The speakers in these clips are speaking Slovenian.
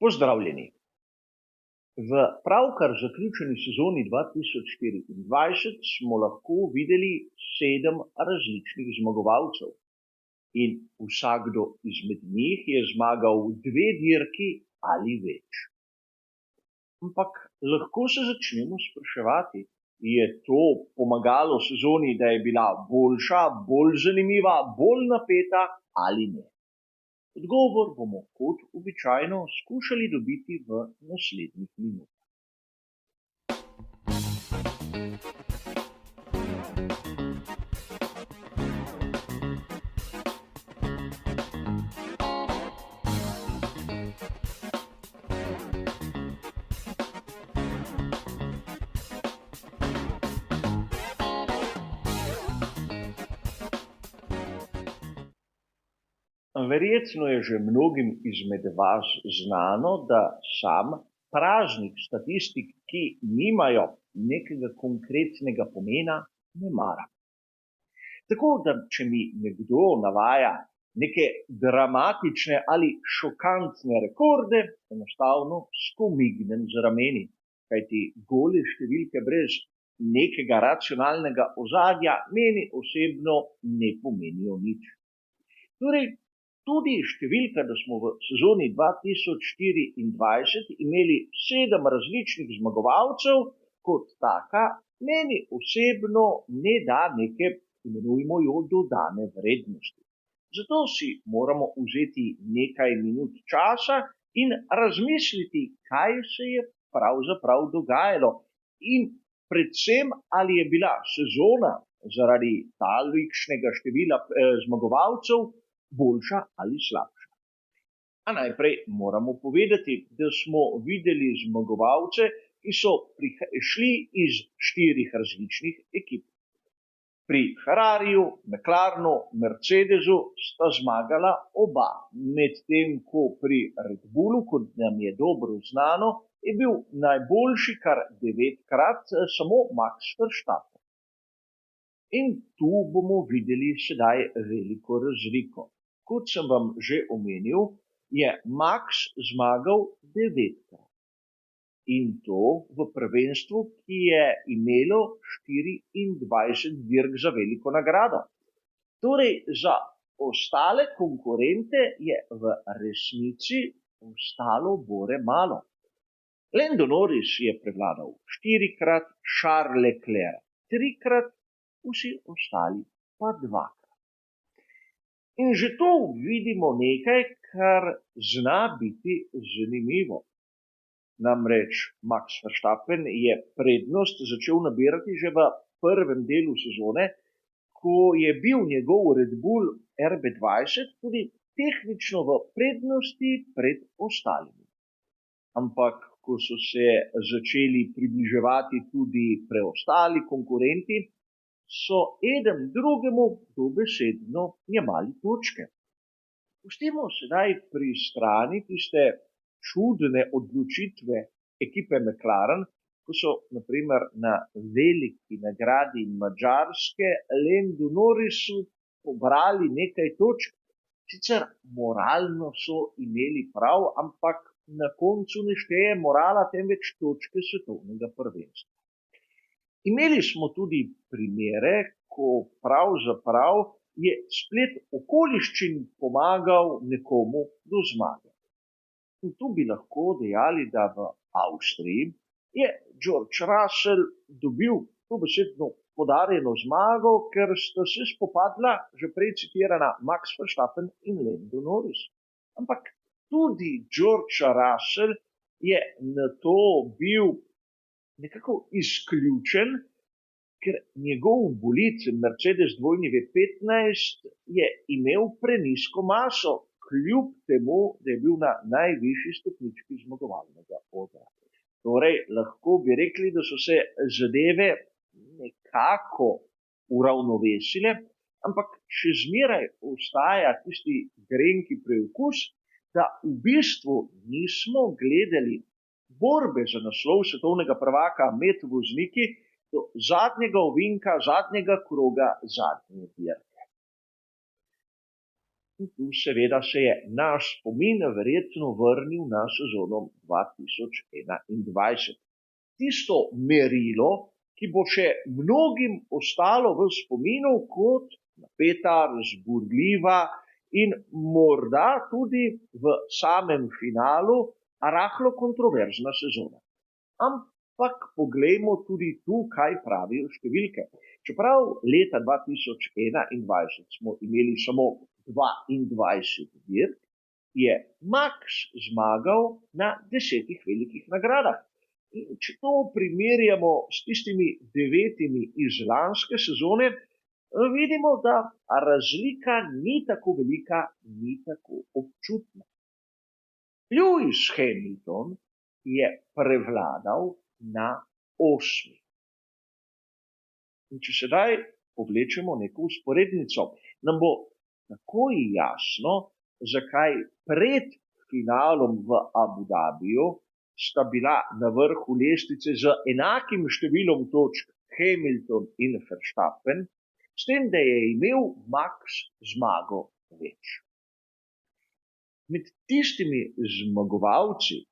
Pozdravljeni. V pravkar zaključeni sezoni 2024 smo lahko videli 7 različnih zmagovalcev in vsakdo izmed njih je zmagal 2 dirki ali več. Ampak lahko se začnemo spraševati, je to pomagalo sezoni, da je bila boljša, bolj zanimiva, bolj napeta ali ne? Odgovor bomo kot običajno skušali dobiti v naslednjih minutah. Verjetno je že mnogim izmed vas znano, da sam praznih statistik, ki nimajo nekega konkretnega pomena, ne maram. Tako da, če mi nekdo navaja neke dramatične ali šokantne rekorde, enostavno skomignem z rameni, kajti gole številke brez nekega racionalnega ozadja meni osebno ne pomenijo nič. Torej, tudi številka, da smo v sezoni 2024 imeli 7 različnih zmagovalcev, kot taka, meni osebno ne da neke, imenujmo jo, dodane vrednosti. Zato si moramo vzeti nekaj minut časa in razmisliti, kaj se je pravzaprav dogajalo in predvsem, ali je bila sezona zaradi tolikšnega števila zmagovalcev boljša ali slabša. A najprej moramo povedati, da smo videli zmagovalce, ki so prišli iz 4 različnih ekip. Pri Ferrariju, McLarenu, Mercedesu sta zmagala oba, medtem ko pri Red Bullu, kot nam je dobro znano, je bil najboljši kar 9-krat samo Max Verstappen. In tu bomo videli sedaj veliko razliko. Kot sem vam že omenil, je Max zmagal 9-krat. In to v prvenstvu, ki je imelo 24 dirk za veliko nagrado. Torej, za ostale konkurente je v resnici ostalo bore malo. Lando Norris je prevladal 4-krat, Charles Leclerc 3-krat, vsi ostali pa 2-krat. In že tu vidimo nekaj, kar zna biti zanimivo. Namreč Max Verstappen je prednost začel nabirati že v prvem delu sezone, ko je bil njegov Red Bull RB20 tudi tehnično v prednosti pred ostalimi. Ampak ko so se začeli približevati tudi preostali konkurenti, so eden drugemu dobesedno jemali točke. Pustimo sedaj pri strani tiste čudne odločitve ekipe McLaren, ko so naprimer na veliki nagradi Madžarske Landu Norrisu pobrali nekaj točk. Sicer moralno so imeli prav, ampak na koncu ne šteje morala, temveč točke svetovnega prvenstva. Imeli smo tudi primere, ko pravzaprav je splet okoliščin pomagal nekomu do zmage. In tu bi lahko dejali, da v Avstriji je George Russell dobil dobesedno podarjeno zmago, ker sta se spopadla že prej citirana Max Verstappen in Lando Norris. Ampak tudi George Russell je na to bil nekako izključen, ker njegov bolid Mercedes W15 je imel prenizko maso, kljub temu, da je bil na najvišji stopnički zmagovalnega odra. Torej, lahko bi rekli, da so se zadeve nekako uravnovesile, ampak še zmeraj ostaja tisti grenki preokus, da v bistvu nismo gledali borbe za naslov svetovnega prvaka med vozniki do zadnjega ovinka, zadnjega kroga, zadnje dirke. In tu seveda se je naš spomin verjetno vrnil na sezono 2021. Tisto merilo, ki bo še mnogim ostalo v spominu kot napeta, razburljiva in morda tudi v samem finalu rahlo kontroverzna sezona. Ampak poglejmo tudi tu, kaj pravijo številke. Čeprav leta 2021 smo imeli samo 22 dirk, je Max zmagal na 10 velikih nagradah. In če to primerjamo s tistimi 9 iz lanske sezone, vidimo, da razlika ni tako velika, ni tako občutna. Lewis Hamilton je prevladal na 8. In če sedaj povlečemo neko vzporednico, nam bo takoj jasno, zakaj pred finalom v Abu Dhabiju sta bila na vrhu lestvice z enakim številom točk Hamilton in Verstappen, s tem, da je imel Max zmago več. Med tistimi zmagovalci,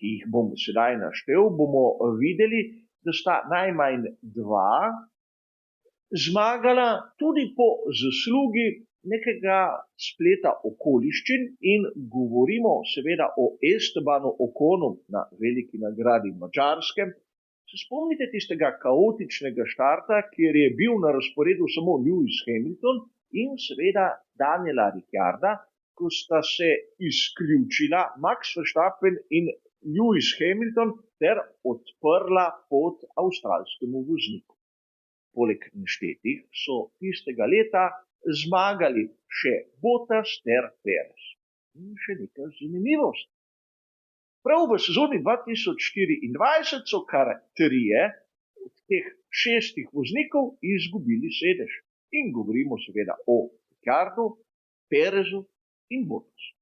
ki jih bom sedaj naštel, bomo videli, da sta najmanj 2 zmagala tudi po zaslugi nekega spleta okoliščin in govorimo seveda o Estebanu Oconu na veliki nagradi Madžarske. Se spomnite tistega kaotičnega štarta, kjer je bil na razporedu samo Lewis Hamilton in seveda Daniela Ricciarda, ko sta se izključila Max Verstappen in Lewis Hamilton ter odprla pot avstralskemu vozniku. Poleg naštetih so tistega leta zmagali še Bottas ter Perez. In še nekaj zanimivosti. Prav v sezoni 2024 so kar 3 od teh 6 voznikov izgubili sedež. In govorimo seveda o Ricciardu, Perezu in Bottasu.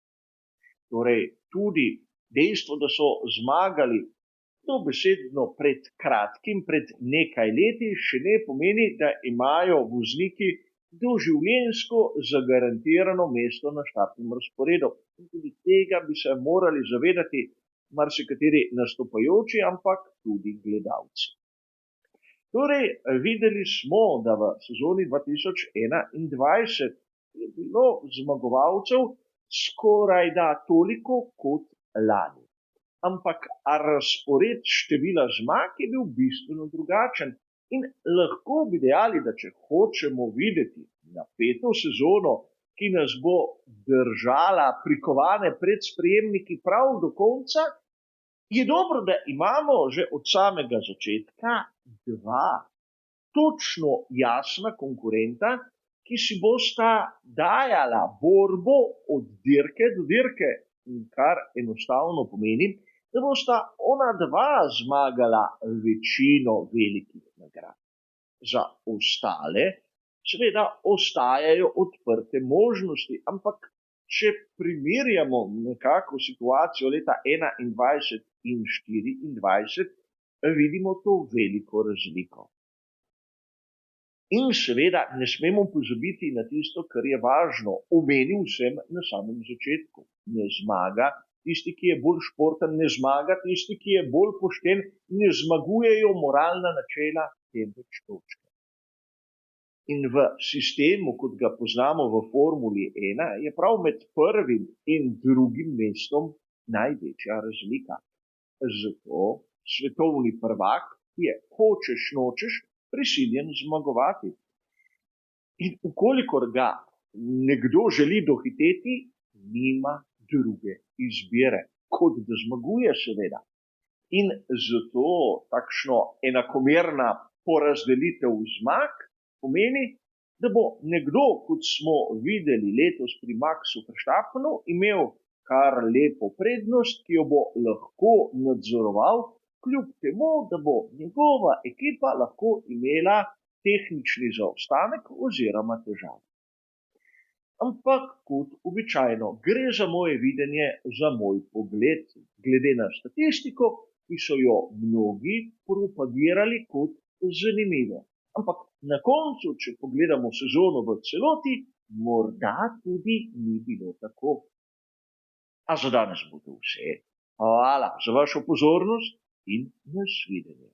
Torej tudi dejstvo, da so zmagali dobesedno pred kratkim, pred nekaj leti, še ne pomeni, da imajo vozniki doživljenjsko zagarantirano mesto na štartnem razporedu. In tudi tega bi se morali zavedati marsikateri nastopajoči, ampak tudi gledalci. Torej, videli smo, da v sezoni 2021 je bilo zmagovalcev skorajda toliko kot lani. Ampak razpored števila zmag je bil bistveno drugačen. In lahko bi dejali, da če hočemo videti napeto sezono, ki nas bo držala prikovane pred sprejemniki prav do konca, je dobro, da imamo že od samega začetka 2 točno jasna konkurenta, ki si bosta dajala borbo od dirke do dirke, kar enostavno pomeni, da bosta ona 2 zmagala večino velikih nagrad. Za ostale seveda ostajajo odprte možnosti, ampak če primerjamo nekako situacijo leta 2021 in 2024, vidimo to veliko razliko. In seveda ne smemo pozabiti na tisto, kar je važno. Omenil sem na samem začetku. Ne zmaga tisti, ki je bolj športen, ne zmaga tisti, ki je bolj pošten, ne zmagujejo moralna načela, temveč točke. In v sistemu, kot ga poznamo v Formuli 1, je prav med prvim in drugim mestom največja razlika. Zato svetovni prvak je, hočeš nočeš, prisiljen zmagovati. In ukolikor ga nekdo želi dohiteti, nima druge izbire, kot da zmaguje seveda. In zato takšno enakomerna porazdelitev zmag pomeni, da bo nekdo, kot smo videli letos pri Maxu Verstappenu, imel kar lepo prednost, ki jo bo lahko nadzoroval, kljub temu, da bo njegova ekipa lahko imela tehnični zaostanek oziroma težave. Ampak kot običajno gre za moje videnje, za moj pogled, glede na statistiko, ki so jo mnogi propagirali kot zanimivo. Ampak na koncu, če pogledamo sezono v celoti, morda tudi ni bilo tako. A za danes bo to vse. Hvala za vašo pozornost in nasvidenje.